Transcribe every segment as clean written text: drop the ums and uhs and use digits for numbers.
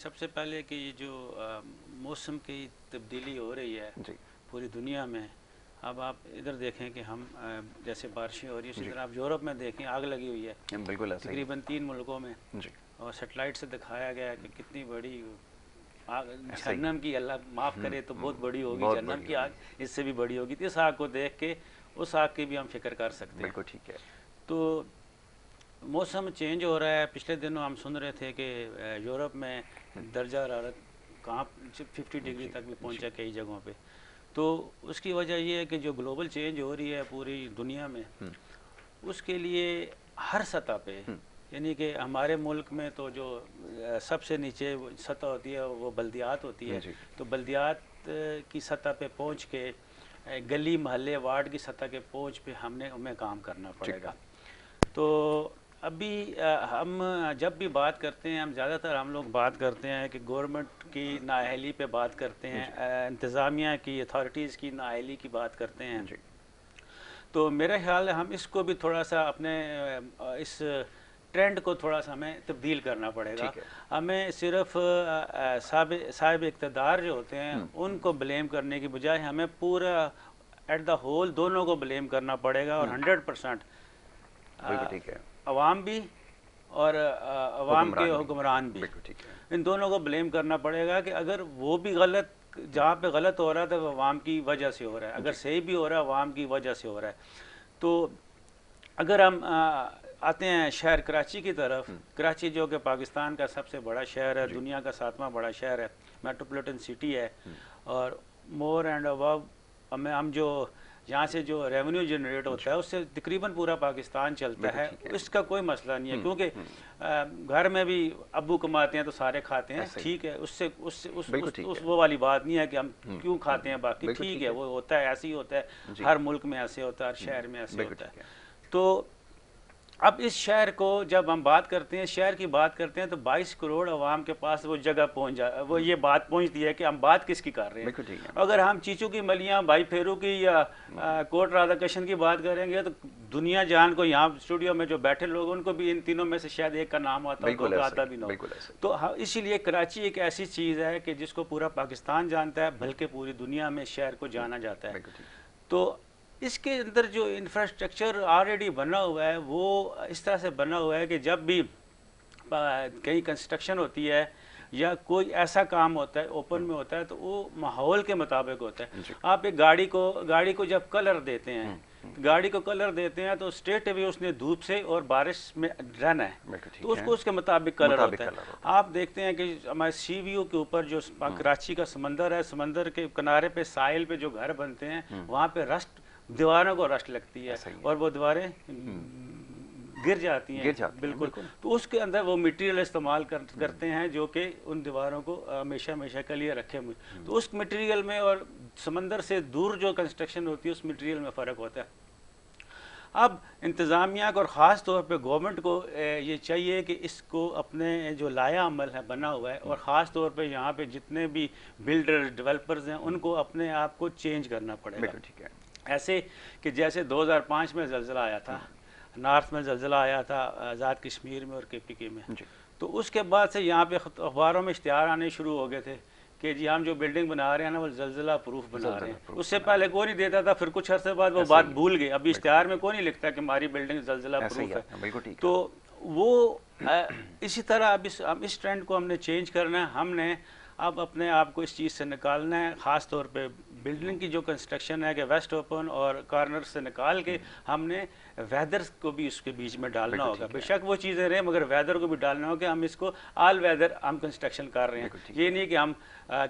سب سے پہلے کہ یہ جو موسم کی تبدیلی ہو رہی ہے جی پوری دنیا میں، اب آپ ادھر دیکھیں کہ ہم جیسے بارشیں ہو رہی ہیں، اسی جی طرح آپ یورپ میں دیکھیں آگ لگی ہوئی ہے بالکل ایسا ہی تقریباً 3 ملکوں میں، جی اور سیٹلائٹ سے دکھایا گیا ہے کہ کتنی بڑی آگ، ایسا ہی جہنم کی، اللہ معاف کرے تو بہت بڑی ہوگی، بہت جہنم بڑی کی ہوگی، آگ اس سے بھی بڑی ہوگی، تو اس آگ کو دیکھ کے اس آگ کی بھی ہم فکر کر سکتے ہیں۔ بالکل ٹھیک ہے۔ تو موسم چینج ہو رہا ہے، پچھلے دنوں ہم سن رہے تھے کہ یورپ میں درجہ حرارت کہاں 50 ڈگری جی تک بھی جی پہنچا کئی جگہوں پہ۔ تو اس کی وجہ یہ ہے کہ جو گلوبل چینج ہو رہی ہے پوری دنیا میں، اس کے لیے ہر سطح پہ، یعنی کہ ہمارے ملک میں تو جو سب سے نیچے سطح ہوتی ہے وہ بلدیات ہوتی ہے، جی تو بلدیات کی سطح پہ پہنچ کے گلی محلے وارڈ کی سطح کے پہنچ پہ ہمیں کام کرنا جی پڑے گا۔ تو ابھی ہم جب بھی بات کرتے ہیں، زیادہ تر ہم لوگ بات کرتے ہیں کہ گورنمنٹ کی نااہلی پہ بات کرتے ہیں، انتظامیہ کی، اتھارٹیز کی نااہلی کی بات کرتے ہیں۔ جی تو میرا خیال ہے ہم اس کو بھی تھوڑا سا اپنے اس ٹرینڈ کو تھوڑا سا ہمیں تبدیل کرنا پڑے گا۔ ٹھیک ہے۔ ہمیں صرف صاحب اقتدار جو ہوتے ہیں ان کو بلیم کرنے کی بجائے ہمیں پورا ایٹ دا ہول دونوں کو بلیم کرنا پڑے گا، اور 100% بالکل ٹھیک ہے۔ عوام بھی اور عوام کے حکمران بھی، بالکل ٹھیک ہے۔ ان دونوں کو بلیم کرنا پڑے گا کہ اگر وہ بھی غلط، جہاں پہ غلط ہو رہا ہے تو وہ عوام کی وجہ سے ہو رہا ہے، اگر صحیح بھی ہو رہا ہے عوام کی وجہ سے ہو رہا ہے۔ تو اگر ہم آتے ہیں شہر کراچی کی طرف، کراچی جو کہ پاکستان کا سب سے بڑا شہر ہے، دنیا کا 7واں بڑا شہر ہے، میٹروپولیٹن سٹی ہے، اور مور اینڈ ابو ہم جو یہاں سے جو ریونیو جنریٹ ہوتا ہے اس سے تقریباً پورا پاکستان چلتا ہے، اس کا کوئی مسئلہ نہیں ہے، کیونکہ گھر میں بھی ابو کماتے ہیں تو سارے کھاتے ہیں، ٹھیک ہے، وہ والی بات نہیں ہے کہ ہم کیوں کھاتے ہیں، باقی ٹھیک ہے، وہ ہوتا ہے، ایسے ہی ہوتا ہے، ہر ملک میں ایسے ہوتا ہے، ہر شہر میں ایسے ہوتا ہے۔ تو اب اس شہر کو جب ہم بات کرتے ہیں، شہر کی بات کرتے ہیں، تو 22 کروڑ عوام کے پاس وہ جگہ وہ یہ بات پہنچتی ہے کہ ہم بات کس کی کر رہے ہیں۔ اگر ہم چیچو کی ملیاں، بھائی پھیرو کی یا کوٹ رادھا کرشن کی بات کریں گے تو دنیا جان کو، یہاں اسٹوڈیو میں جو بیٹھے لوگ ان کو بھی ان تینوں میں سے شاید ایک کا نام آتا ہو، دو کا آتا بھی نہ ہو۔ تو اسی لیے کراچی ایک ایسی چیز ہے کہ جس کو پورا پاکستان جانتا ہے، بلکہ پوری دنیا میں شہر کو جانا جاتا ہے۔ تو اس کے اندر جو انفراسٹرکچر آلریڈی بنا ہوا ہے وہ اس طرح سے بنا ہوا ہے کہ جب بھی کہیں کنسٹرکشن ہوتی ہے یا کوئی ایسا کام ہوتا ہے اوپن میں ہوتا ہے تو وہ ماحول کے مطابق ہوتا ہے۔ آپ ایک گاڑی کو جب کلر دیتے ہیں، تو اسٹریٹ اوے اس نے دھوپ سے اور بارش میں رہنا ہے، تو اس کو اس کے مطابق کلر ہوتا ہے۔ آپ دیکھتے ہیں کہ ہمارے سی ویو کے اوپر جو کراچی کا سمندر ہے، سمندر کے کنارے پہ ساحل پہ جو گھر بنتے ہیں وہاں پہ رسٹ، دیواروں کو رسٹ لگتی ہے اور وہ دیواریں گر جاتی ہیں، بالکل۔ تو اس کے اندر وہ مٹیریل استعمال کرتے ہیں جو کہ ان دیواروں کو ہمیشہ کے لیے رکھے ہوئے، تو اس مٹیریل میں اور سمندر سے دور جو کنسٹرکشن ہوتی ہے اس مٹیریل میں فرق ہوتا ہے۔ اب انتظامیہ کو اور خاص طور پہ گورنمنٹ کو یہ چاہیے کہ اس کو اپنے جو لایا عمل ہے بنا ہوا ہے، اور خاص طور پہ یہاں پہ جتنے بھی بلڈرز، ڈیولپرز ہیں، ان کو اپنے آپ کو چینج کرنا پڑے گا۔ ایسے کہ جیسے 2005 میں زلزلہ آیا تھا، نارتھ میں زلزلہ آیا تھا، آزاد کشمیر میں اور KPK میں، تو اس کے بعد سے یہاں پہ اخباروں میں اشتہار آنے شروع ہو گئے تھے کہ جی ہم جو بلڈنگ بنا رہے ہیں نا وہ زلزلہ پروف بنا رہے ہیں۔ اس سے پہلے کوئی نہیں دیتا تھا، پھر کچھ عرصے بعد وہ بات بھول گئے، ابھی اشتہار میں کوئی نہیں لکھتا کہ ہماری بلڈنگ زلزلہ پروف ہے۔ تو وہ اسی طرح اب اس ٹرینڈ کو ہم نے چینج کرنا ہے، ہم نے اب اپنے آپ کو اس چیز سے نکالنا ہے، خاص طور پہ بلڈنگ کی جو کنسٹرکشن ہے کہ ویسٹ اوپن اور کارنر سے نکال کے ہم نے ویدر کو بھی اس کے بیچ میں ڈالنا ہوگا۔ بے شک وہ چیزیں رہیں مگر ویدر کو بھی ڈالنا ہوگا کہ ہم اس کو آل ویدر ہم کنسٹرکشن کر رہے ہیں۔ یہ نہیں کہ ہم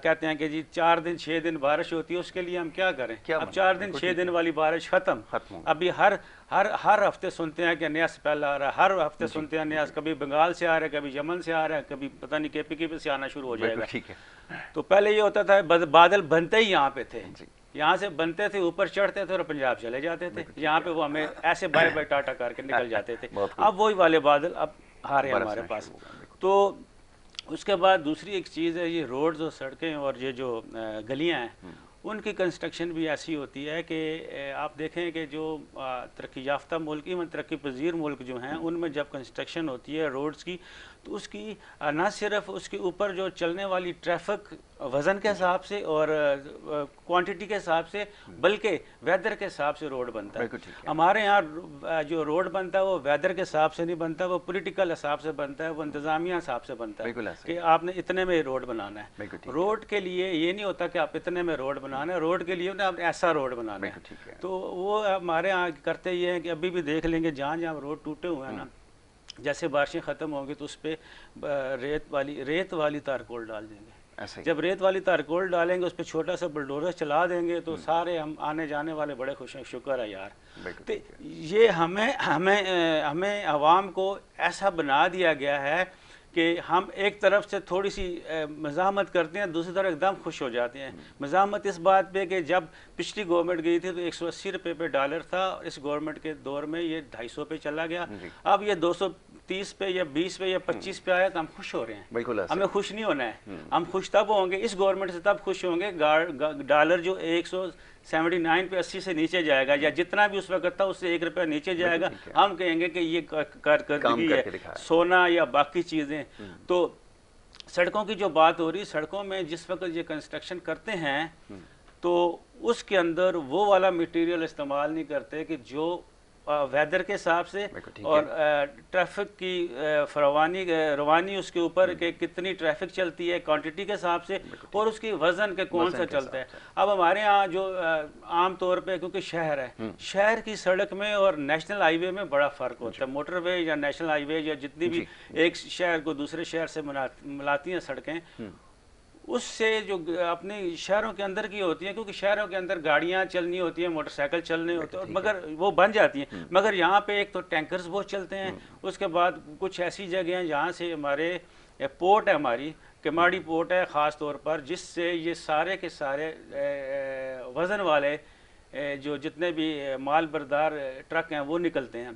کہتے ہیں کہ جی 4 دن 6 دن بارش ہوتی ہے اس کے لیے ہم کیا کریں، اب 4 دن 6 دن والی بارش ختم۔ ابھی ہر ہفتے سنتے ہیں کہ نیا سپیل آ رہا ہے، ہر ہفتے سنتے ہیں نیا، کبھی بنگال سے آ رہا ہے، کبھی یمن سے آ رہا ہے، کبھی پتہ نہیں KPK پہ سے آنا شروع ہو جائے گا۔ تو پہلے یہ ہوتا تھا بادل بنتے ہی یہاں پہ تھے، یہاں سے بنتے تھے، اوپر چڑھتے تھے اور پنجاب چلے جاتے تھے، یہاں پہ وہ ہمیں ایسے بائے بائے ٹاٹا کر کے نکل جاتے تھے۔ اب وہی والے بادل اب آ رہے ہیں ہمارے پاس۔ تو اس کے بعد دوسری ایک چیز ہے یہ روڈز اور سڑکیں اور یہ جو گلیاں ہیں، ان کی کنسٹرکشن بھی ایسی ہوتی ہے کہ آپ دیکھیں کہ جو ترقی یافتہ ملک ایون ترقی پذیر ملک جو ہیں ان میں جب کنسٹرکشن ہوتی ہے روڈز کی تو اس کی نہ صرف اس کے اوپر جو چلنے والی ٹریفک وزن کے حساب سے اور کوانٹٹی کے حساب سے بلکہ ویدر کے حساب سے روڈ بنتا ہے. ہمارے یہاں جو روڈ بنتا ہے وہ ویدر کے حساب سے نہیں بنتا, وہ پولیٹیکل حساب سے بنتا ہے, وہ انتظامیہ حساب سے بنتا ہے کہ آپ نے اتنے میں روڈ بنانا ہے. روڈ کے لیے یہ نہیں ہوتا کہ آپ اتنے میں روڈ بنانا ہے, روڈ کے لیے آپ ایسا روڈ بنانا ہے. تو وہ ہمارے یہاں کرتے یہ ہیں کہ ابھی بھی دیکھ لیں گے جہاں جہاں روڈ ٹوٹے ہوئے ہیں نا, جیسے بارشیں ختم ہوں گی تو اس پہ ریت والی تارکول ڈال دیں گے. جب ریت والی تارکول ڈالیں گے اس پہ چھوٹا سا بلڈوزر چلا دیں گے تو سارے ہم آنے جانے والے بڑے خوش ہیں, شکر ہے یار. تو یہ ہمیں عوام کو ایسا بنا دیا گیا ہے کہ ہم ایک طرف سے تھوڑی سی مزاحمت کرتے ہیں, دوسری طرف ایک دم خوش ہو جاتے ہیں. مزاحمت اس بات پہ کہ جب پچھلی گورنمنٹ گئی تھی تو 180 روپے پہ ڈالر تھا, اس گورنمنٹ کے دور میں یہ 250 پہ چلا گیا, اب یہ 230 پہ یا 20 پہ یا 25 پہ آیا تو ہم خوش ہو رہے ہیں. ہمیں خوش نہیں ہونا ہے, ہم خوش تب ہوں گے اس گورنمنٹ سے, تب خوش ہوں گے ڈالر جو 179 پہ 80 سے نیچے جائے گا یا جتنا بھی اس وقت تھا اس سے 1 روپیہ نیچے جائے گا, ہم کہیں گے کہ یہ کارکردگی ہے, سونا یا باقی چیزیں. تو سڑکوں کی جو بات ہو رہی, سڑکوں میں جس وقت یہ کنسٹرکشن کرتے ہیں تو اس کے اندر وہ والا میٹیریل استعمال نہیں کرتے کہ جو ویدر کے حساب سے اور ٹریفک کی روانی اس کے اوپر کہ کتنی ٹریفک چلتی ہے کوانٹٹی کے حساب سے, اور اس کی وزن کے کون سا چلتا ہے. اب ہمارے ہاں جو عام طور پہ کیونکہ شہر ہے, شہر کی سڑک میں اور نیشنل ہائی وے میں بڑا فرق ہوتا ہے. موٹر وے یا نیشنل ہائی وے یا جتنی بھی ایک شہر کو دوسرے شہر سے ملاتی ہیں سڑکیں, اس سے جو اپنے شہروں کے اندر کی ہوتی ہیں, کیونکہ شہروں کے اندر گاڑیاں چلنی ہوتی ہیں, موٹر سائیکل چلنے ہوتے ہیں, مگر وہ بن جاتی ہیں. مگر یہاں پہ ایک تو ٹینکرز بہت چلتے ہیں, اس کے بعد کچھ ایسی جگہ ہیں جہاں سے ہمارے پورٹ ہے, ہماری کماڑی پورٹ ہے خاص طور پر, جس سے یہ سارے کے سارے وزن والے جو جتنے بھی مال بردار ٹرک ہیں وہ نکلتے ہیں.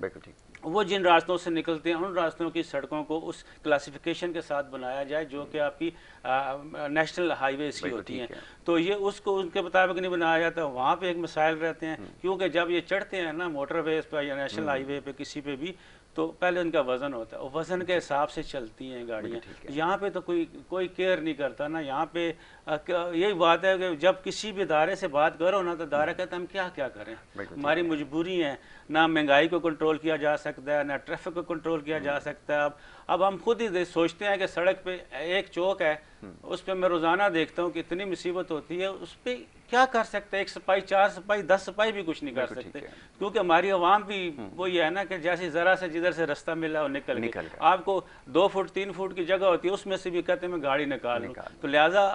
وہ جن راستوں سے نکلتے ہیں ان راستوں کی سڑکوں کو اس کلاسیفیکیشن کے ساتھ بنایا جائے جو کہ آپ کی نیشنل ہائی ویز کی ہوتی ہیں. تو یہ اس کو ان کے مطابق نہیں بنایا جاتا, وہاں پہ ایک مسائل رہتے ہیں, کیونکہ جب یہ چڑھتے ہیں نا موٹر ویز پہ یا نیشنل ہائی وے پہ کسی پہ بھی, تو پہلے ان کا وزن ہوتا ہے, اور وزن کے حساب سے چلتی ہیں گاڑیاں. یہاں پہ تو کوئی کیئر نہیں کرتا نا. یہاں پہ یہی بات ہے کہ جب کسی بھی ادارے سے بات کرو نا تو ادارہ کہتا ہے ہم کیا کریں, ہماری مجبوری ہے, نہ مہنگائی کو کنٹرول کیا جا سکتا ہے, نہ ٹریفک کو کنٹرول کیا جا سکتا ہے. اب ہم خود ہی سوچتے ہیں کہ سڑک پہ ایک چوک ہے, اس پہ میں روزانہ دیکھتا ہوں کہ اتنی مصیبت ہوتی ہے, اس پہ کیا کر سکتے ہیں؟ 1 سپاہی 4 سپاہی 10 سپاہی بھی کچھ نہیں کر سکتے, کیونکہ ہماری عوام بھی وہ یہ ہے نا کہ جیسے ذرا سے جدھر سے رستہ ملا اور نکل گئے. آپ کو 2 فٹ 3 فٹ کی جگہ ہوتی ہے, اس میں سے بھی کہتے ہیں میں گاڑی نکال لوں. تو لہٰذا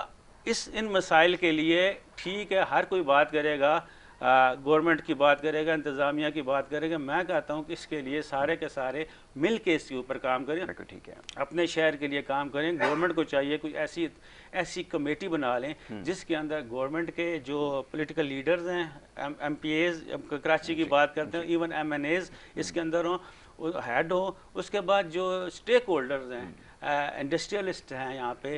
ان مسائل کے لیے ٹھیک ہے ہر کوئی بات کرے گا, گورنمنٹ کی بات کرے گا, انتظامیہ کی بات کرے گا, میں کہتا ہوں کہ اس کے لیے سارے کے سارے مل کے اس کے اوپر کام کریں, اپنے شہر کے لیے کام کریں. گورنمنٹ کو چاہیے کوئی ایسی کمیٹی بنا لیں جس کے اندر گورنمنٹ کے جو پولیٹیکل لیڈرز ہیں, ایم پی ایز, کراچی کی بات کرتے ہیں, ایون ایم این ایز اس کے اندر ہوں, ہیڈ ہوں. اس کے بعد جو اسٹیک ہولڈرز ہیں, انڈسٹریلسٹ ہیں یہاں پہ.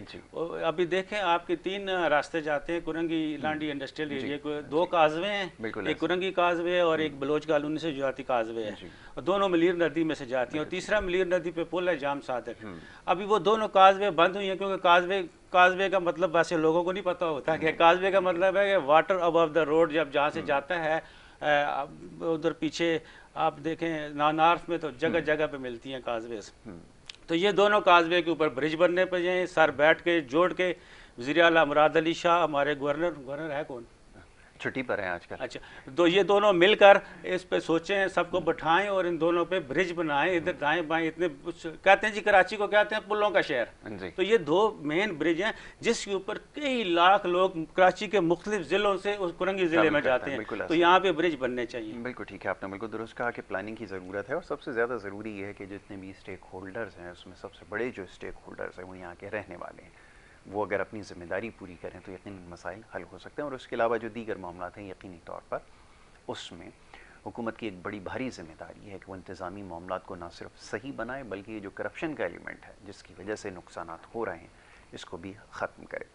ابھی دیکھیں آپ کے 3 راستے جاتے ہیں کرنگی لانڈی انڈسٹریل ایریا کو, 2 کازوے ہیں, ایک کرنگی کازوے اور ایک بلوچ کالونی سے جو آتی کازوے ہے, اور دونوں ملیر ندی میں سے جاتی ہیں, اور تیسرا ملیر ندی پہ پل ہے جام صادق. ابھی وہ دونوں کازوے بند ہوئی ہیں کیونکہ کازوے کا مطلب ویسے لوگوں کو نہیں پتہ ہوتا کہ کازوے کا مطلب ہے کہ واٹر ابو دا روڈ, جہاں سے جاتا ہے ادھر پیچھے آپ دیکھیں نارتھ میں تو جگہ جگہ پہ ملتی ہیں کازویز. تو یہ دونوں کازوے کے اوپر برج بننے پہ جائیں, سر بیٹھ کے جوڑ کے. وزیر اعلیٰ مراد علی شاہ ہمارے گورنر ہے کون, چھٹی پر ہیں آج کل. اچھا, تو یہ دونوں مل کر اس پہ سوچیں, سب کو بٹھائیں اور ان دونوں پہ برج بنائیں. ادھر دائیں بائیں اتنے کہتے ہیں جی کراچی کو کہتے ہیں پلوں کا شہر, تو یہ 2 مین برج ہیں جس کے اوپر کئی لاکھ لوگ کراچی کے مختلف ضلعوں سے اس کرنگی ضلع میں جاتے ہیں. تو یہاں پہ برج بننے چاہیے. بالکل ٹھیک ہے, آپ نے بالکل درست کہا کہ پلاننگ کی ضرورت ہے, اور سب سے زیادہ ضروری یہ ہے کہ جتنے بھی اسٹیک ہولڈرز ہیں اس میں سب سے بڑے جو اسٹیک ہولڈرز ہیں وہ یہاں کے رہنے والے ہیں, وہ اگر اپنی ذمہ داری پوری کریں تو یقیناً مسائل حل ہو سکتے ہیں. اور اس کے علاوہ جو دیگر معاملات ہیں یقینی طور پر اس میں حکومت کی ایک بڑی بھاری ذمہ داری ہے کہ وہ انتظامی معاملات کو نہ صرف صحیح بنائے بلکہ یہ جو کرپشن کا ایلیمنٹ ہے جس کی وجہ سے نقصانات ہو رہے ہیں اس کو بھی ختم کرے.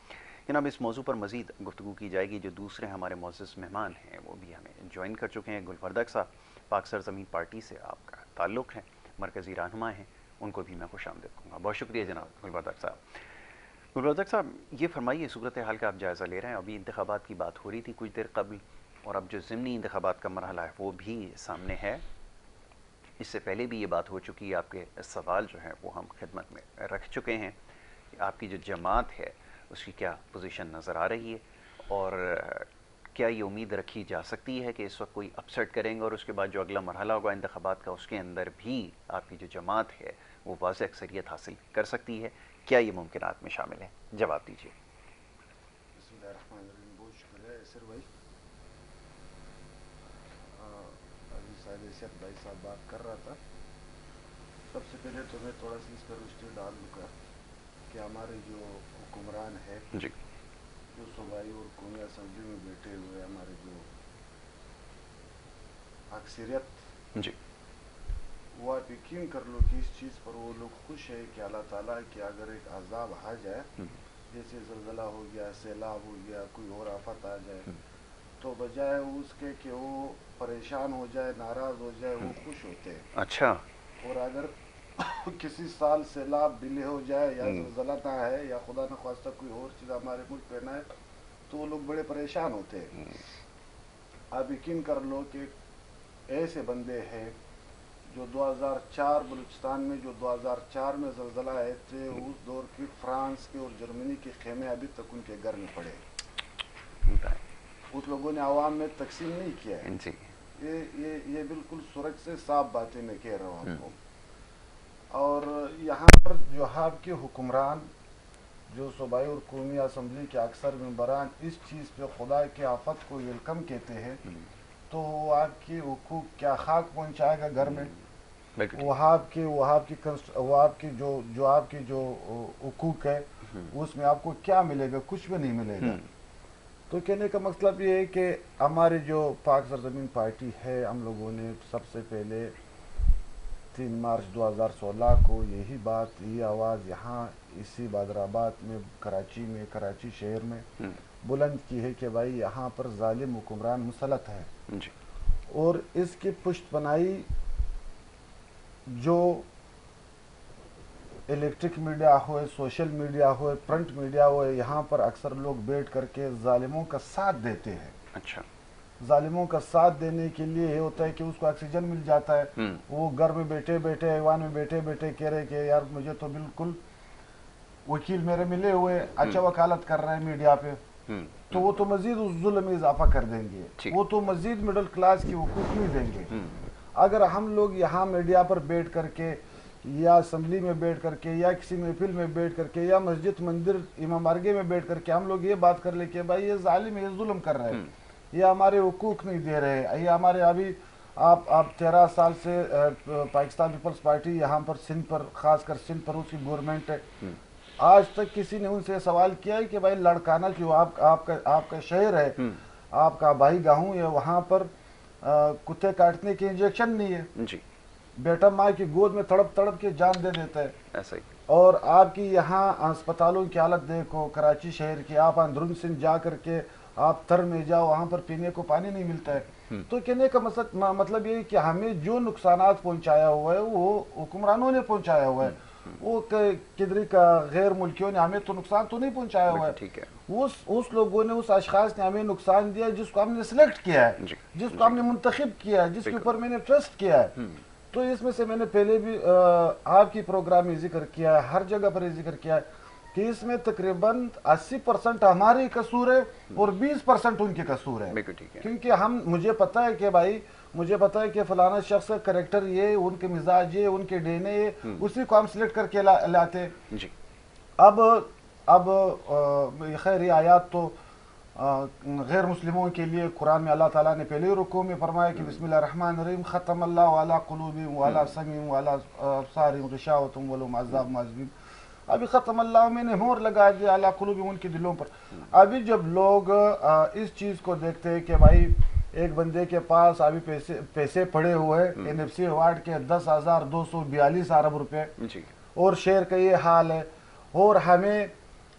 جناب اس موضوع پر مزید گفتگو کی جائے گی. جو دوسرے ہمارے معزز مہمان ہیں وہ بھی ہمیں جوائن کر چکے ہیں. گلفردق صاحب پاک سرزمین پارٹی سے آپ کا تعلق ہے, مرکزی رہنما ہیں, ان کو بھی میں خوش آمدید کہوں گا. بہت شکریہ جناب گلفردق صاحب. گلفردق صاحب یہ فرمائیے, صورتحال کا آپ جائزہ لے رہے ہیں, ابھی انتخابات کی بات ہو رہی تھی کچھ دیر قبل, اور اب جو ضمنی انتخابات کا مرحلہ ہے وہ بھی سامنے ہے. اس سے پہلے بھی یہ بات ہو چکی ہے, آپ کے سوال جو ہیں وہ ہم خدمت میں رکھ چکے ہیں کہ آپ کی جو جماعت ہے اس کی کیا پوزیشن نظر آ رہی ہے, اور کیا یہ امید رکھی جا سکتی ہے کہ اس وقت کوئی اپسٹ کریں گے اور اس کے بعد جو اگلا مرحلہ ہوگا انتخابات کا اس کے اندر بھی آپ کی جو جماعت ہے وہ واضح اکثریت حاصل کر سکتی ہے. کیا یہ ممکنات میں شامل ہے؟ جواب دیجیے. بسم اللہ الرحمن الرحیم. بہت شکریہ ایسر بھائی. ابھی شاید ایسر بھائی صاحب بات کر رہا تھا. سب سے پہلے تو میں تھوڑا سا اس پر روشنی ڈال دوں گا کہ ہمارے جو حکمران ہے جی, جو صوبائی اور قومی اسمبلی میں بیٹھے ہوئے ہمارے جو اکثریت, جی, وہ آپ یقین کر لو کہ اس چیز پر وہ لوگ خوش ہے کہ اللہ تعالیٰ کہ اگر ایک عذاب آ جائے, جیسے زلزلہ ہو گیا, سیلاب ہو گیا, کوئی اور آفت آ جائے, تو بجائے اس کے کہ وہ پریشان ہو جائے, ناراض ہو جائے, وہ خوش ہوتے ہیں. اچھا, اور اگر کسی سال سیلاب ڈیلے ہو جائے یا زلزلہ نہ ہے یا خدا نخواستہ کوئی اور چیز ہمارے ملک پہ نہ ہے تو وہ لوگ بڑے پریشان ہوتے ہیں. آپ یقین کر لو کہ ایسے بندے ہیں جو 2004 بلوچستان میں جو 2004 میں زلزلہ آئے تھے, اس دور کی فرانس کے اور جرمنی کے خیمے ابھی تک ان کے گھر میں پڑے. اس لوگوں نے عوام میں تقسیم نہیں کیا ہے. جی, یہ بالکل سرخ سے صاف باتیں میں کہہ رہا ہوں آپ کو. اور یہاں پر جو آپ کے حکمران جو صوبائی اور قومی اسمبلی کے اکثر ممبران اس چیز پہ خدا کے آفت کو ویلکم کہتے ہیں, تو وہ آپ کے حقوق کیا خاک پہنچائے گا گھر میں. وہ آپ کے جو حقوق ہے اس میں آپ کو کیا ملے گا؟ کچھ بھی نہیں ملے گا. تو کہنے کا مطلب یہ ہے کہ ہماری جو پاک سرزمین پارٹی ہے, ہم لوگوں نے سب سے پہلے 3 مارچ 2016 کو یہی بات, یہی آواز یہاں اسی بادرآباد میں کراچی شہر میں بلند کی ہے کہ بھائی یہاں پر ظالم حکمران مسلط ہے. جی, اور اس کی پشت پناہی جو الیکٹرک میڈیا ہوئے, سوشل میڈیا ہوئے, پرنٹ میڈیا ہوئے, یہاں پر اکثر لوگ بیٹھ کر کے ظالموں کا ساتھ دیتے ہیں. اچھا, ظالموں کا ساتھ دینے کے لیے یہ ہوتا ہے کہ اس کو آکسیجن مل جاتا ہے. وہ گھر میں بیٹھے بیٹھے, ایوان میں بیٹھے بیٹھے کہہ رہے کہ یار مجھے تو بالکل وکیل میرے ملے ہوئے اچھا وکالت کر رہے ہیں میڈیا پہ, تو وہ تو مزید اس ظلم میں اضافہ کر دیں گے, وہ تو مزید مڈل کلاس کی حقوق نہیں دیں گے. اگر ہم لوگ یہاں میڈیا پر بیٹھ کر کے یا اسمبلی میں بیٹھ کر کے یا کسی محفل میں بیٹھ کر کے یا مسجد مندر امام بارگاہ میں بیٹھ کر کے ہم لوگ یہ بات کر لیں کہ بھائی یہ ظالم ہے, یہ ظلم کر رہے ہیں, یہ ہمارے حقوق نہیں دے رہے, یہ ہمارے ابھی آپ 13 سال سے پاکستان پیپلز پارٹی یہاں پر سندھ پر, خاص کر سندھ پر اس کی گورنمنٹ ہے, آج تک کسی نے ان سے سوال کیا ہے کہ بھائی لڑکانہ جو آپ کا شہر ہے, آپ کا بھائی گاہوں ہے, وہاں پر کتے کاٹنے کے انجیکشن نہیں ہے. جی, بیٹا ماں کی گود میں تڑپ تڑپ کے جان دے دیتا ہے. ایسا ہی. اور آپ کی یہاں اسپتالوں کی حالت دیکھو, کراچی شہر کی, آپ اندرون سندھ جا کر کے آپ تر میں جاؤ, وہاں پر پینے کو پانی نہیں ملتا ہے. تو کہنے کا مطلب یہ کہ ہمیں جو نقصانات پہنچایا ہوا ہے وہ حکمرانوں نے پہنچایا ہوا ہے. وہ کدھر کا غیر ملکیوں نے ہمیں تو نقصان تو نہیں پہنچایا ہوا ہے. ٹھیک ہے, اس لوگوں نے, اس اشخاص نے ہمیں نقصان دیا جس کو ہم نے سلیکٹ کیا ہے, جس کو ہم نے منتخب کیا ہے, جس کے اوپر میں نے ٹرسٹ کیا ہے. تو اس میں سے میں نے پہلے بھی آپ کی پروگرام میں ذکر کیا ہے, ہر جگہ پر ذکر کیا ہے کہ اس میں تقریباً 80% ہمارے قصور ہے اور 20% ان کے قصور ہے. کیونکہ مجھے پتہ ہے کہ بھائی, مجھے پتہ ہے کہ فلانا شخص کا کریکٹر یہ, ان کے مزاج یہ, ان کے ڈینے یہ, اسی کو ہم سلیکٹ کر کے لاتے. اب خیر یہ آیات تو غیر مسلموں کے لیے قرآن میں اللہ تعالیٰ نے پہلے رکوع میں فرمایا کہ بسم اللہ الرحمن الرحیم, ختم اللہ علی قلوبہم وعلی سمعہم وعلی ابصارہم غشاوۃ ولہم عذاب عظیم. ابھی ختم اللہ میں نے مہر لگا دیا علی قلوبہم, ان کے دلوں پر. ابھی جب لوگ اس چیز کو دیکھتے ہیں کہ بھائی ایک بندے کے پاس ابھی پیسے پڑے ہوئے NFC ایوارڈ کے 10,242 ارب روپے, اور شہر کا یہ حال ہے, اور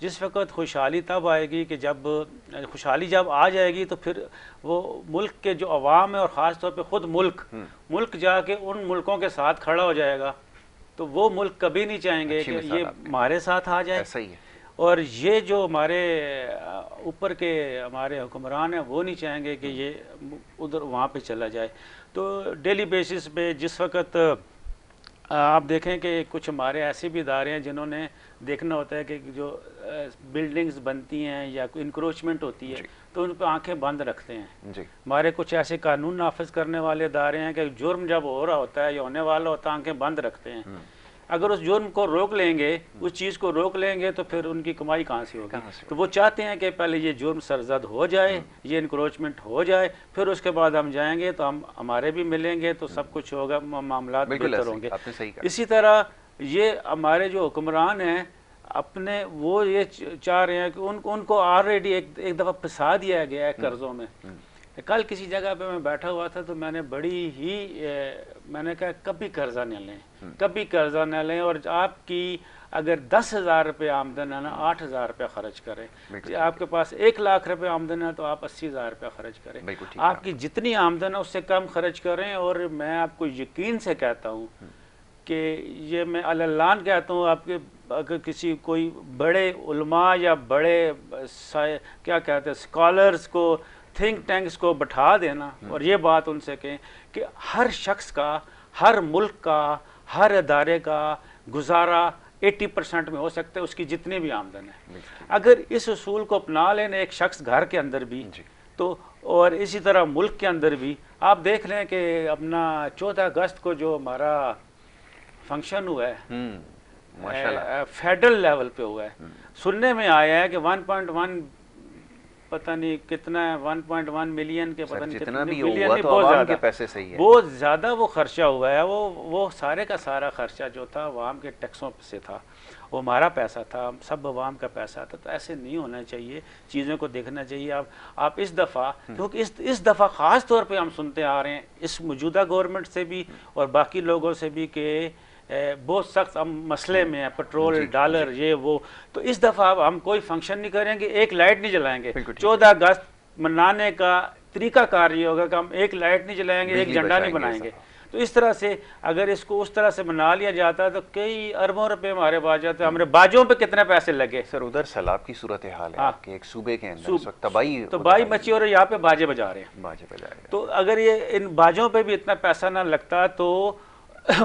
جس وقت خوشحالی تب آئے گی کہ جب خوشحالی جب آ جائے گی تو پھر وہ ملک کے جو عوام ہے اور خاص طور پہ خود ملک جا کے ان ملکوں کے ساتھ کھڑا ہو جائے گا، تو وہ ملک کبھی نہیں چاہیں گے کہ یہ ہمارے ساتھ آ جائے. ایسا ہی ہے. اور یہ جو ہمارے اوپر کے ہمارے حکمران ہیں وہ نہیں چاہیں گے کہ یہ ادھر وہاں پہ چلا جائے. تو ڈیلی بیسس پہ جس وقت آپ دیکھیں کہ کچھ ہمارے ایسے بھی ادارے ہیں جنہوں نے دیکھنا ہوتا ہے کہ جو بلڈنگز بنتی ہیں یا کوئی انکروچمنٹ ہوتی ہے تو ان پہ آنکھیں بند رکھتے ہیں. ہمارے کچھ ایسے قانون نافذ کرنے والے ادارے ہیں کہ جرم جب ہو رہا ہوتا ہے یا ہونے والا ہوتا ہے آنکھیں بند رکھتے ہیں. اگر اس جرم کو روک لیں گے، اس چیز کو روک لیں گے تو پھر ان کی کمائی کہاں سے ہوگی؟ تو وہ چاہتے ہیں کہ پہلے یہ جرم سرزد ہو جائے، یہ انکروچمنٹ ہو جائے، پھر اس کے بعد ہم جائیں گے تو ہمارے بھی ملیں گے تو سب کچھ ہوگا، معاملات بہتر ہوں گے. اسی طرح یہ ہمارے جو حکمران ہیں اپنے وہ یہ چاہ رہے ہیں کہ ان کو آلریڈی ایک دفعہ پھنسا دیا گیا ہے قرضوں میں. کل کسی جگہ پہ میں بیٹھا ہوا تھا تو میں نے میں نے کہا کبھی قرضہ نہ لیں، کبھی قرضہ نہ لیں، اور آپ کی اگر 10,000 روپے آمدن ہے نا 8,000 روپے خرچ کریں. آپ کے پاس 1,00,000 روپے آمدن ہے تو آپ 80,000 روپے خرچ کریں. آپ کی جتنی آمدن ہے اس سے کم خرچ کریں. اور میں آپ کو یقین سے کہتا ہوں کہ یہ میں اللان کہتا ہوں، آپ کے اگر کوئی بڑے علماء یا بڑے کیا کہتے ہیں اسکالرز کو، تھنک ٹینکس کو بٹھا دینا اور یہ بات ان سے کہیں کہ ہر شخص کا، ہر ملک کا، ہر ادارے کا گزارا 80% میں ہو سکتا ہے اس کی جتنی بھی آمدن ہے. اگر اس اصول کو اپنا لینا ایک شخص گھر کے اندر بھی تو، اور اسی طرح ملک کے اندر بھی، آپ دیکھ لیں کہ اپنا 14 اگست کو جو ہمارا فنکشن ہوا ہے فیڈرل لیول پہ ہوا ہے، سننے میں آیا ہے کہ 1.1 پتہ نہیں کتنا ہے، 1.1 ملین کے پتہ نہیں کتنا بھی ہوا تو عوام کے پیسے سے ہی ہے، بہت زیادہ وہ خرچہ ہوا ہے. وہ سارے کا سارا خرچہ جو تھا عوام کے ٹیکسوں سے تھا، وہ ہمارا پیسہ تھا، سب عوام کا پیسہ تھا. تو ایسے نہیں ہونا چاہیے، چیزوں کو دیکھنا چاہیے. آپ اس دفعہ، کیونکہ اس دفعہ خاص طور پہ ہم سنتے آ رہے ہیں اس موجودہ گورنمنٹ سے بھی اور باقی لوگوں سے بھی کہ بہت سخت ہم مسئلے میں ہیں، پیٹرول، ڈالر، یہ وہ. تو اس دفعہ ہم کوئی فنکشن نہیں کریں گے، ایک لائٹ نہیں جلائیں گے. 14 اگست منانے کا طریقہ کار یہ ہوگا کہ ہم ایک لائٹ نہیں جلائیں گے، ایک جھنڈا نہیں بنائیں گے. تو اس طرح سے اگر اس کو اس طرح سے بنا لیا جاتا ہے تو کئی اربوں روپے ہمارے پاس جاتے ہیں. ہمارے باجوں پہ کتنے پیسے لگے. سر ادھر سیلاب کی صورتحال ہے کہ ایک صوبے کے اندر اس وقت تباہی مچی اور یہاں پہ باجے بجا رہے ہیں. تو اگر یہ ان باجوں پہ بھی اتنا پیسہ نہ لگتا تو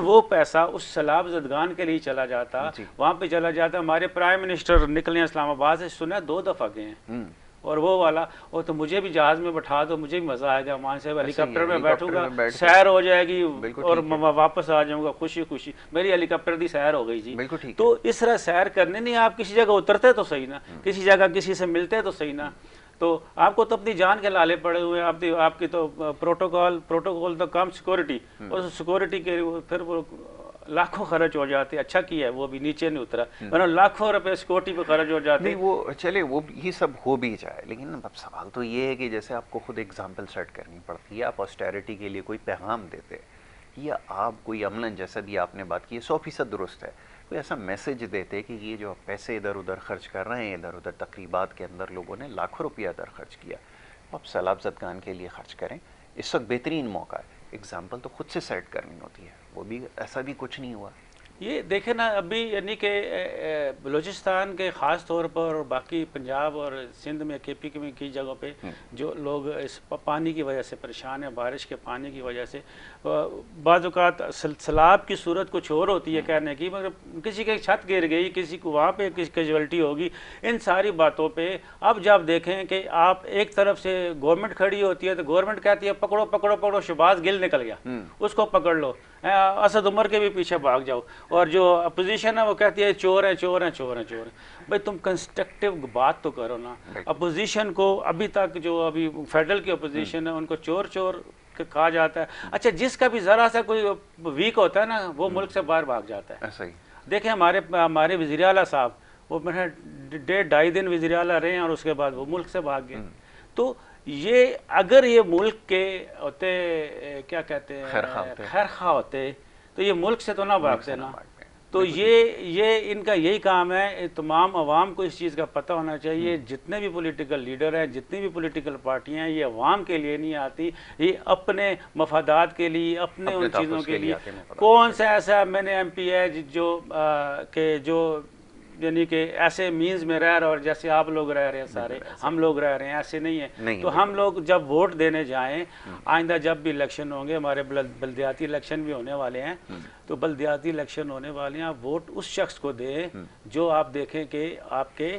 وہ پیسہ اس سیلاب زدگان کے لیے چلا جاتا، وہاں پہ چلا جاتا. ہمارے پرائم منسٹر نکلے اسلام آباد سے، سنا 2 دفعہ گئے ہیں. اور وہ والا وہ تو مجھے بھی جہاز میں بٹھا دو، مجھے بھی مزہ آئے گا، وہاں سے ہیلی کاپٹر میں بیٹھوں گا، سیر ہو جائے گی اور واپس آ جاؤں گا خوشی خوشی. میری ہیلی کاپٹر دی سیر ہو گئی جی. تو اس طرح سیر کرنے نہیں، آپ کسی جگہ اترتے تو صحیح نا، کسی جگہ کسی سے ملتے تو صحیح نا. تو آپ کو تو اپنی جان کے لالے پڑے ہوئے ہیں. آپ کی تو پروٹوکول تو کم سیکورٹی، اور سیکورٹی کے پھر وہ لاکھوں خرچ ہو جاتے. اچھا کیا ہے وہ بھی نیچے نہیں اترا، ورنہ لاکھوں روپے سیکورٹی پہ خرچ ہو جاتے. نہیں وہ چلے، وہ یہ سب ہو بھی جائے، لیکن اب سوال تو یہ ہے کہ جیسے آپ کو خود ایگزامپل سیٹ کرنی پڑتی ہے. آپ آسٹیرٹی کے لیے کوئی پیغام دیتے یا آپ کوئی عملاً جیسا بھی آپ نے بات کی 100% درست ہے، کوئی ایسا میسج دیتے کہ یہ جو پیسے ادھر ادھر خرچ کر رہے ہیں، ادھر ادھر تقریبات کے اندر لوگوں نے لاکھوں روپیہ ادھر خرچ کیا، آپ سیلاب زدگان کے لیے خرچ کریں. اس وقت بہترین موقع ہے. ایگزامپل تو خود سے سیٹ کرنی ہوتی ہے، وہ بھی ایسا بھی کچھ نہیں ہوا. یہ دیکھیں نا ابھی یعنی کہ بلوچستان کے خاص طور پر اور باقی پنجاب اور سندھ میں کے پی کے میں کئی جگہوں پہ جو لوگ اس پانی کی وجہ سے پریشان ہیں، بارش کے پانی کی وجہ سے. بعض اوقات سیلاب کی صورت کچھ اور ہوتی ہے کہنے کی، مگر کسی کی چھت گر گئی، کسی کو وہاں پہ کسی کیجویلٹی ہوگی. ان ساری باتوں پہ اب جب دیکھیں کہ آپ ایک طرف سے گورنمنٹ کھڑی ہوتی ہے تو گورنمنٹ کہتی ہے پکڑو پکڑو پکڑو، شہباز گل نکل گیا، اس کو پکڑ لو، اسد عمر کے بھی پیچھے بھاگ جاؤ. اور جو اپوزیشن ہے وہ کہتی ہے چور ہیں چور ہیں چور ہیں چور ہیں. بھائی تم کنسٹرکٹیو بات تو کرو نا. اپوزیشن کو ابھی تک جو ابھی فیڈرل کی اپوزیشن ہے ان کو چور چور کہا جاتا ہے. اچھا جس کا بھی ذرا سا کوئی ویک ہوتا ہے نا وہ ملک سے باہر بھاگ جاتا ہے. دیکھیں ہمارے وزیر اعلیٰ صاحب وہ 1.5 دن وزیر اعلیٰ رہے ہیں اور اس کے بعد وہ ملک سے بھاگ گئے. تو یہ اگر یہ ملک کے ہوتے کیا کہتے ہیں خیر خواہ ہوتے تو یہ ملک سے تو نہ بھاگتے نا. تو یہ ان کا یہی کام ہے. تمام عوام کو اس چیز کا پتہ ہونا چاہیے. جتنے بھی پولیٹیکل لیڈر ہیں, جتنی بھی پولیٹیکل پارٹیاں ہیں, یہ عوام کے لیے نہیں آتی, یہ اپنے مفادات کے لیے, اپنے ان چیزوں کے لیے. کون سا ایسا میں نے ایم پی ہے جو یعنی کہ ایسے مینز میں رہ رہا, اور جیسے آپ لوگ رہ رہے ہیں سارے, ہم لوگ رہ رہے ہیں, ایسے نہیں ہیں. تو ہم لوگ جب ووٹ دینے جائیں, آئندہ جب بھی الیکشن ہوں گے, ہمارے بلدیاتی الیکشن بھی ہونے والے ہیں, تو بلدیاتی الیکشن ہونے والے ہیں, آپ ووٹ اس شخص کو دیں جو آپ دیکھیں کہ آپ کے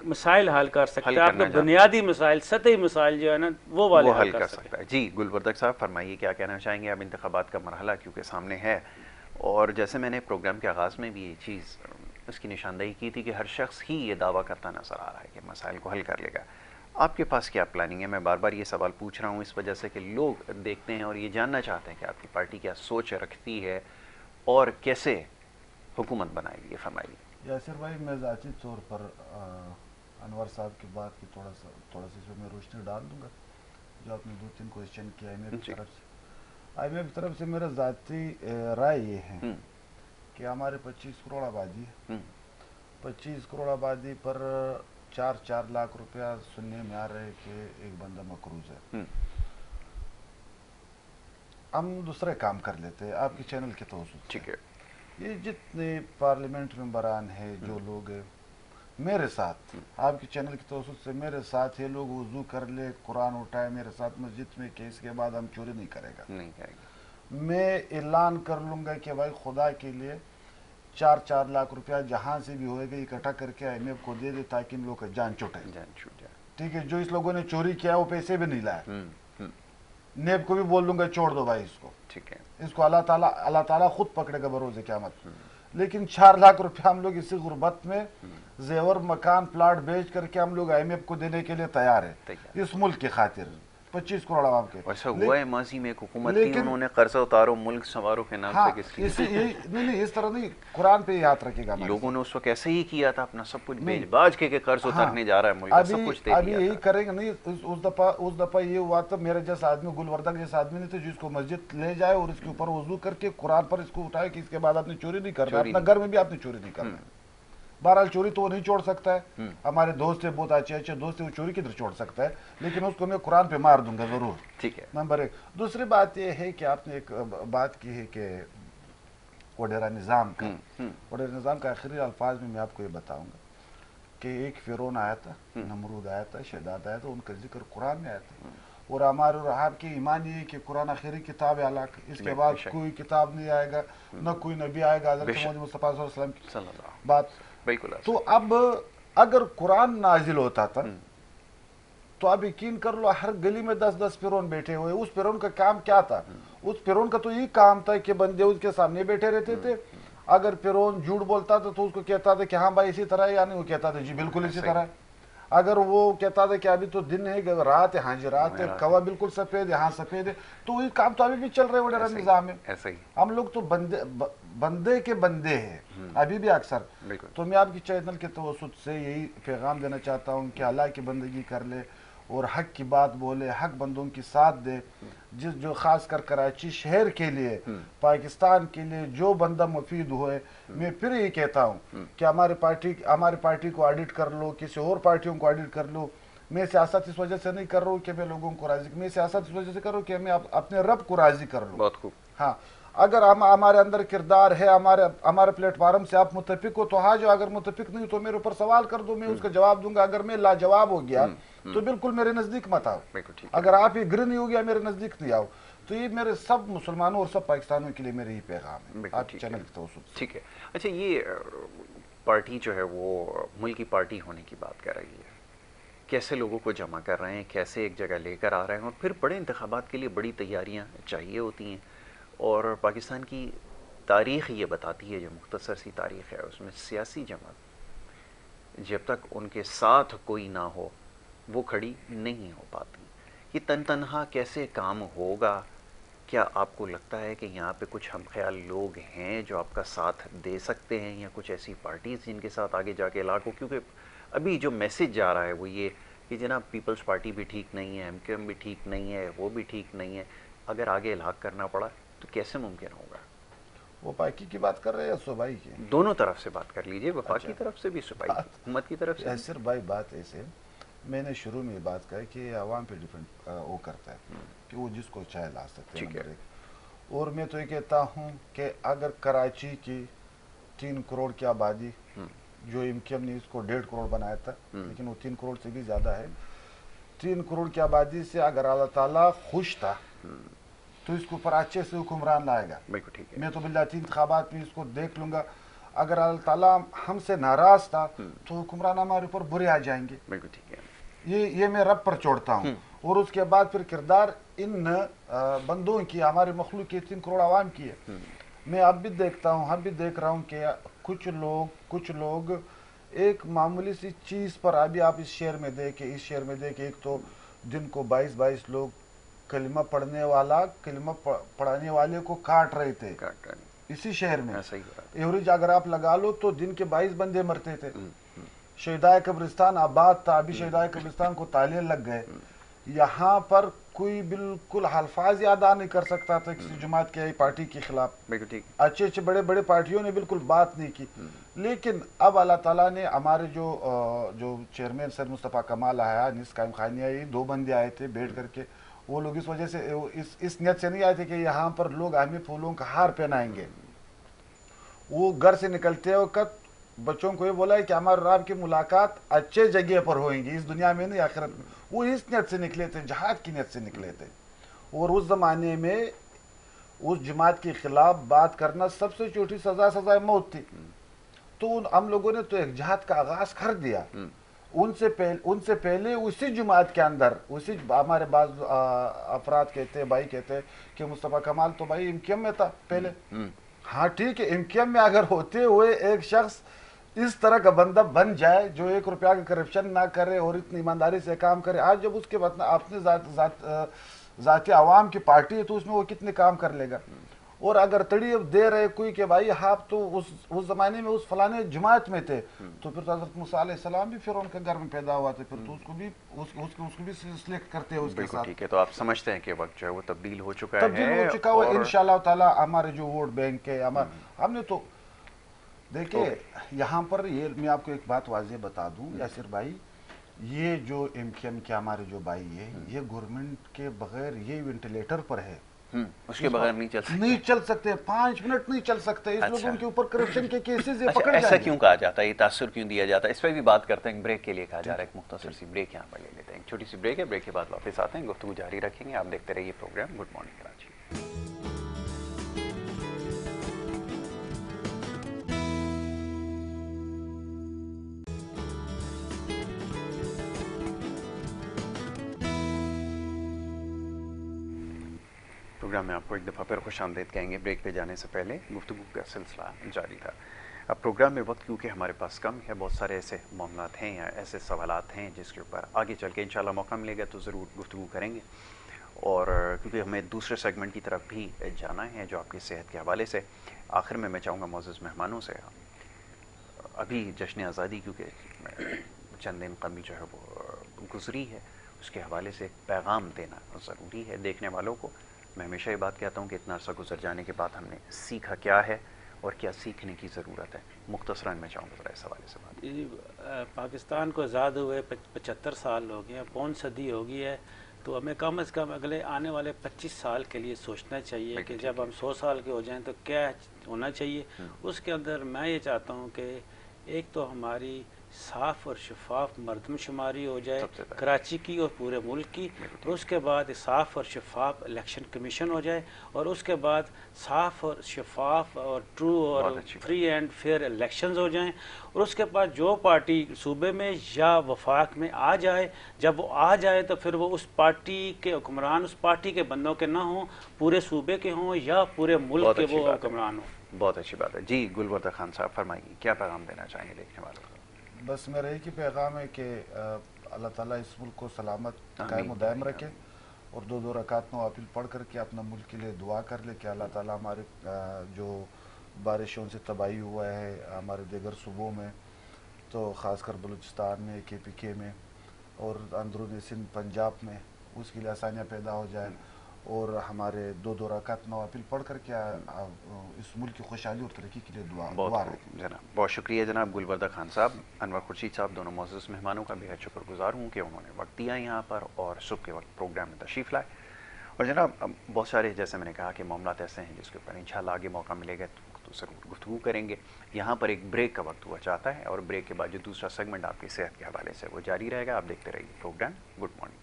مسائل حل کر سکتا ہے, آپ کے بنیادی مسائل, سطحی مسائل جو ہے نا وہ حل کر سکتا ہے. جی گلبردک صاحب فرمائیے, کیا کہنا چاہیں گے آپ؟ انتخابات کا مرحلہ کیونکہ سامنے ہے, اور جیسے میں نے پروگرام کے آغاز میں بھی یہ چیز اس کی نشاندہی کی تھی کہ ہر شخص ہی یہ دعویٰ کرتا نظر آ رہا ہے کہ مسائل کو حل کر لے گا. آپ کے پاس کیا پلاننگ ہے؟ میں بار بار یہ سوال پوچھ رہا ہوں اس وجہ سے کہ لوگ دیکھتے ہیں اور یہ جاننا چاہتے ہیں کہ آپ کی پارٹی کیا سوچ رکھتی ہے اور کیسے حکومت بنائے گی. یہ فرمائیے. یاسر بھائی, میں ذاتی طور پر انور صاحب کی بات کی تھوڑا سا اس میں روشنی ڈال دوں گا. جو آپ نے 2-3 کوشچن کیا ہے میری طرف سے میرا ذاتی رائے یہ ہے کہ ہمارے 25 کروڑ آبادی ہے. 25 کروڑ آبادی پر 4 لاکھ روپیہ سننے میں آ رہے کہ ایک بندہ مقروض ہے. ہم دوسرے کام کر لیتے ہیں آپ کے چینل کے توسط. ٹھیک ہے. یہ جتنے پارلیمنٹ ممبران ہیں, جو لوگ میرے ساتھ آپ کے چینل کی توسط سے میرے ساتھ یہ لوگ وضو کر لے, قرآن اٹھائے میرے ساتھ مسجد میں, کہ اس کے بعد ہم چوری نہیں کرے گا. میں اعلان کر لوں گا کہ بھائی خدا کے لیے 4 لاکھ روپیہ جہاں سے بھی ہوئے گا اکٹھا کر کے آئی ایم ایف کو دے دے تاکہ ان لوگ کا جان چھوٹے. ٹھیک ہے, جو اس لوگوں نے چوری کیا وہ پیسے بھی نہیں لائے. نیب کو بھی بول دوں گا چھوڑ دو بھائی اس کو. ٹھیک ہے, اس کو اللہ تعالیٰ خود پکڑے گا بروز قیامت. لیکن 4 لاکھ روپیہ ہم لوگ اسی غربت میں زیور مکان پلاٹ بیچ کر کے ہم لوگ آئی ایم ایف کو دینے کے لیے تیار ہیں اس ملک کی خاطر. 25 کروڑ عوام کے. ایسا ہوا ہے ماضی میں ایک حکومت تھی, انہوں نے قرضہ اتارو ملک سنوارو کے نام سے کس کی نہیں اس طرح نہیں, قرآن پہ یاد رکھے گا. لوگوں نے اس وقت ایسے ہی کیا تھا, اپنا سب کچھ بیچ باج کے قرض اتارنے جا رہا ہے ملک, سب کچھ دے دیا. ابھی یہی کریں گے نہیں. اس دفعہ یہ ہوا تھا, میرے جیسا آدمی گلبردک جیسا آدمی نہیں تھا جو اس کو مسجد لے جائے اور اس کے اوپر وضو کر کے قرآن پر اس کو اٹھائے کہ اس کے بعد آپ نے چوری نہیں کرنا, اپنا گھر میں بھی آپ نے چوری نہیں کرنا. بہرحال چوری تو وہ نہیں چھوڑ سکتا ہے, ہمارے دوست ہیں بہت اچھے دوست ہیں, وہ چوری کدھر چھوڑ سکتا ہے, لیکن اس کو میں قرآن پہ مار دوں گا ضرور. ٹھیک ہے, نمبر 1. دوسری بات یہ ہے کہ آپ نے ایک بات کی ہے کہ وڈیرا نظام کا. وڈیرا نظام کا آخری الفاظ میں آپ کو یہ بتاؤں گا کہ ایک فرعون آیا تھا, نمرود آیا تھا, شداد آیا تھا, ان کا ذکر قرآن میں آیا تھا. اور ہمارے اور آپ کی ایمان یہ ہے کہ قرآن آخری کتاب ہے الگ, اس کے بعد کوئی کتاب نہیں آئے گا, نہ کوئی نبی آئے گا. حضرت محمد مصطفیٰ صلی اللہ علیہ وسلم کی بات. تو اب اگر قرآن نازل ہوتا تھا تو اب یقین کر لو ہر گلی میں 10 فرعون بیٹھے ہوئے. اس فرعون کا کام کیا تھا؟ اس فرعون کا تو یہ کام تھا کہ بندے اس کے سامنے بیٹھے رہتے تھے. اگر فرعون جھوٹ بولتا تھا تو اس کو کہتا تھا کہ ہاں بھائی اسی طرح ہے, یعنی وہ کہتا تھا جی بالکل اسی طرح ہے. اگر وہ کہتا تھا کہ ابھی تو دن ہے, رات ہے, ہاں جی رات ہے, کوا بالکل سفید ہے, ہاں سفید ہے, تو یہ کام تو ابھی بھی چل رہے ہیں وڈیرا نظام میں. ہم لوگ تو بندے کے بندے ہیں ابھی بھی اکثر. تو میں آپ کی چینل کے توسط سے یہی پیغام دینا چاہتا ہوں کہ اللہ کی بندگی کر لے اور حق کی بات بولے, حق بندوں کی ساتھ دے. جو خاص کر کراچی شہر کے لیے, پاکستان کے لیے جو بندہ مفید ہوئے, میں پھر یہ کہتا ہوں کہ ہماری پارٹی کو آڈٹ کر لو, کسی اور پارٹیوں کو آڈٹ کر لو. میں سیاست اس وجہ سے نہیں کر رہا ہوں کہ میں لوگوں کو راضی, میں سیاست اس وجہ سے کر رہا ہوں کہ میں اپنے رب کو راضی کر لوں. بہت خوب. ہاں, اگر ہمارے اندر کردار ہے, ہمارے پلیٹ فارم سے آپ متفق ہو تو ہاں, جو اگر متفق نہیں تو میرے اوپر سوال کر دو, میں اس کا جواب دوں گا. اگر میں لاجواب ہو گیا تو بالکل میرے نزدیک مت آؤ. اگر آپ یہ گرے نہیں ہو گیا میرے نزدیک نہیں آؤ. تو یہ میرے سب مسلمانوں اور سب پاکستانیوں کے لیے میرے ہی پیغام ہے آپ چینل کے توسط. ٹھیک ہے. اچھا, یہ پارٹی جو ہے وہ ملکی پارٹی ہونے کی بات کر رہی ہے, کیسے لوگوں کو جمع کر رہے ہیں, کیسے ایک جگہ لے کر آ رہے ہیں, اور پھر بڑے انتخابات کے لیے بڑی تیاریاں چاہیے ہوتی ہیں. اور پاکستان کی تاریخ یہ بتاتی ہے, جو مختصر سی تاریخ ہے اس میں سیاسی جماعت جب تک ان کے ساتھ کوئی نہ ہو وہ کھڑی نہیں ہو پاتی. یہ تنہا کیسے کام ہوگا؟ کیا آپ کو لگتا ہے کہ یہاں پہ کچھ ہم خیال لوگ ہیں جو آپ کا ساتھ دے سکتے ہیں, یا کچھ ایسی پارٹیز جن کے ساتھ آگے جا کے لاکھوں, کیونکہ ابھی جو میسج جا رہا ہے وہ یہ کہ جناب پیپلز پارٹی بھی ٹھیک نہیں ہے, MKM بھی ٹھیک نہیں ہے, وہ بھی ٹھیک نہیں ہے, اگر آگے لاکھ کرنا پڑا تو کیسے ممکن ہوگا؟ وہ پاکی کی بات کر رہے ہیں صوبائی کی؟ دونوں طرف سے بات کر لیجئے، وفاق کی طرف سے بھی، صوبائی حکومت کی طرف سے. صرف بھائی بات ایسے میں نے شروع میں یہ بات کہا کہ یہ عوام پہ ڈیپینڈ وہ کرتا ہے کہ وہ جس کو چاہے لا سکتے ہیں، نمبر ایک. اور میں تو یہ کہتا ہوں کہ اگر کراچی کی 3 کروڑ کی آبادی، جو MKM نے اس کو 1.5 کروڑ بنایا تھا لیکن وہ 3 کروڑ سے بھی زیادہ ہے، 3 کروڑ کی آبادی سے اگر اللہ تعالیٰ خوش تھا تو اس کے اوپر اچھے سے حکمران لائے گا. بالکل ٹھیک ہے. میں تو بلدیاتی انتخابات میں اس کو دیکھ لوں گا. اگر اللہ تعالیٰ ہم سے ناراض تھا تو حکمران ہمارے اوپر برے آ جائیں گے. بالکل ٹھیک ہے. یہ میں رب پر چھوڑتا ہوں. اور اس کے بعد پھر کردار ان بندوں کی، ہمارے مخلوق کی، 3 کروڑ عوام کی ہے. میں اب بھی دیکھتا ہوں، اب بھی دیکھ رہا ہوں کہ کچھ لوگ ایک معمولی سی چیز پر، ابھی آپ اس شہر میں دیکھیں، ایک تو جن کو 22 لوگ کلمہ پڑھانے والے کو کاٹ رہے تھے اسی شہر میں. ایوریج اگر آپ لگا لو تو دن کے 22 بندے مرتے تھے. شہدائے قبرستان آباد تھا، ابھی شہدائے قبرستان کو تالے لگ گئے. یہاں پر کوئی بالکل الفاظ یاد نہیں کر سکتا تھا کسی جماعت کی پارٹی کے خلاف. اچھے بڑے پارٹیوں نے بالکل بات نہیں کی. لیکن اب اللہ تعالیٰ نے ہمارے جو چیئرمین سر مصطفیٰ کمال آیا، نس قائم خانی آئی، 2 بندے آئے تھے بیٹھ کر کے. وہ لوگ اس وجہ سے اس نیت سے نہیں آئے تھے کہ یہاں پر لوگ ہمیں پھولوں کا ہار پہنائیں گے. وہ گھر سے نکلتے وقت بچوں کو یہ بولا ہے کہ ہمارے رب کی ملاقات اچھے جگہ پر ہوئیں گی، اس دنیا میں نہیں آخرت میں. وہ اس نیت سے نکلے تھے، جہاد کی نیت سے نکلے تھے. اور اس زمانے میں اس جماعت کے خلاف بات کرنا سب سے چھوٹی سزائے موت تھی. تو ہم لوگوں نے تو ایک جہاد کا آغاز کر دیا. ان سے پہلے اسی جماعت کے اندر ہمارے بعض افراد کہتے، بھائی کہتے کہ مصطفیٰ کمال تو بھائی MKM میں تھا پہلے. ہاں ٹھیک ہے، MKM میں اگر ہوتے ہوئے ایک شخص اس طرح کا بندہ بن جائے جو 1 روپیہ کا کرپشن نہ کرے اور اتنی ایمانداری سے کام کرے، آج جب اس کے بعد اپنے ذاتی عوام کی پارٹی ہے تو اس میں وہ کتنے کام کر لے گا. اور اگر تڑیب دے رہے کوئی کہ بھائی آپ تو اس زمانے میں اس فلانے جماعت میں تھے، تو پھر حضرت موسیٰ علیہ السلام بھی فرعون کے گھر میں پیدا ہوا تھا، پھر تو اس کو بھی سلیکٹ کرتے ہیں اس کے ساتھ. ٹھیک ہے. تو آپ سمجھتے ہیں کہ وقت جو ہے وہ تبدیل ہو چکا ہے. انشاءاللہ تعالی ہمارے جو ووٹ بینک ہے، ہم نے تو دیکھیں یہاں پر، یہ میں آپ کو ایک بات واضح بتا دوں یاسر بھائی، یہ جو MKM کے ہمارے جو بھائی ہے، یہ گورنمنٹ کے بغیر یہ وینٹیلیٹر پر ہے، اس کے بغیر نہیں چل سکتے. 5 منٹ نہیں چل سکتے. اس لوگوں کے اوپر کرپشن کے کیسز پکڑ جائیں گے. ایسا کیوں کہا جاتا ہے، یہ تاثر کیوں دیا جاتا ہے؟ اس پہ بھی بات کرتے ہیں. بریک کے لیے کہا جا رہا ہے، ایک مختصر سی بریک یہاں پر لے لیتے ہیں. ایک چھوٹی سی بریک ہے، بریک کے بعد واپس آتے ہیں، گفتگو جاری رکھیں گے. آپ دیکھتے رہیے programme good morning Karachi. Programme میں آپ کو ایک دفعہ پھر خوش آمدید کہیں گے. بریک پہ جانے سے پہلے گفتگو کا سلسلہ جاری تھا. اب پروگرام میں وقت کیونکہ ہمارے پاس کم ہے، بہت سارے ایسے معاملات ہیں یا ایسے سوالات ہیں جس کے اوپر آگے چل کے انشاءاللہ موقع ملے گا تو ضرور گفتگو کریں گے. اور کیونکہ ہمیں دوسرے سیگمنٹ کی طرف بھی جانا ہے جو آپ کی صحت کے حوالے سے. آخر میں چاہوں گا معزز مہمانوں سے، ابھی جشن آزادی کیونکہ چند دن قبل جو ہے وہ گزری ہے، اس کے حوالے سے ایک پیغام دینا ضروری ہے دیکھنے والوں کو. میں ہمیشہ یہ بات کہتا ہوں کہ اتنا عرصہ گزر جانے کے بعد ہم نے سیکھا کیا ہے اور کیا سیکھنے کی ضرورت ہے. مختصراً میں چاہوں گا ذرا اس حوالے سے بات. پاکستان کو آزاد ہوئے 75 سال ہو گئے ہیں، پون صدی ہو گئی ہے. تو ہمیں کم از کم اگلے آنے والے 25 سال کے لیے سوچنا چاہیے کہ جب ہم 100 سال کے ہو جائیں تو کیا ہونا چاہیے. اس کے اندر میں یہ چاہتا ہوں کہ ایک تو ہماری صاف اور شفاف مردم شماری ہو جائے کراچی کی اور پورے ملک کی، اور اس کے بعد صاف اور شفاف الیکشن کمیشن ہو جائے، اور اس کے بعد صاف اور شفاف اور ٹرو اور فری اینڈ فیئر الیکشنز ہو جائیں. اور اس کے بعد جو پارٹی صوبے میں یا وفاق میں آ جائے، جب وہ آ جائے تو پھر وہ اس پارٹی کے حکمران اس پارٹی کے بندوں کے نہ ہوں، پورے صوبے کے ہوں یا پورے ملک کے وہ حکمران ہوں. بہت اچھی بات ہے. جی گلوردہ خان صاحب فرمائیے، کیا پیغام دینا چاہیں گے دیکھنے والوں کو؟ بس میرا ایک ہی پیغام ہے کہ اللہ تعالیٰ اس ملک کو سلامت قائم و دائم رکھے، اور 2 رکعت نوافل پڑھ کر کے اپنا ملک کے لیے دعا کر لے کہ اللہ تعالیٰ ہمارے جو بارشوں سے تباہی ہوا ہے ہمارے دیگر صوبوں میں، تو خاص کر بلوچستان میں، KPK میں، اور اندرون سندھ پنجاب میں، اس کے لیے آسانیاں پیدا ہو جائیں. اور ہمارے 2 رکعت نوافل پڑھ کر کے اس ملک کی خوشحالی اور ترقی کے لیے دعا بہت رکھیں. جناب، بہت شکریہ جناب. گلبردہ خان صاحب، انور خورشید صاحب، دونوں معزز مہمانوں کا بہت شکر گزار ہوں کہ انہوں نے وقت دیا یہاں پر اور صبح کے وقت پروگرام میں تشریف لائے. اور جناب بہت سارے جیسے میں نے کہا کہ معاملات ایسے ہیں جس کے اوپر انشاءاللہ آگے موقع ملے گا تو ضرور گفتگو کریں گے. یہاں پر ایک بریک کا وقت ہوا چاہتا ہے اور بریک کے بعد جو دوسرا سیگمنٹ آپ کی صحت کے حوالے سے وہ جاری رہے گا. آپ دیکھتے رہیے پروگرام گڈ مارننگ.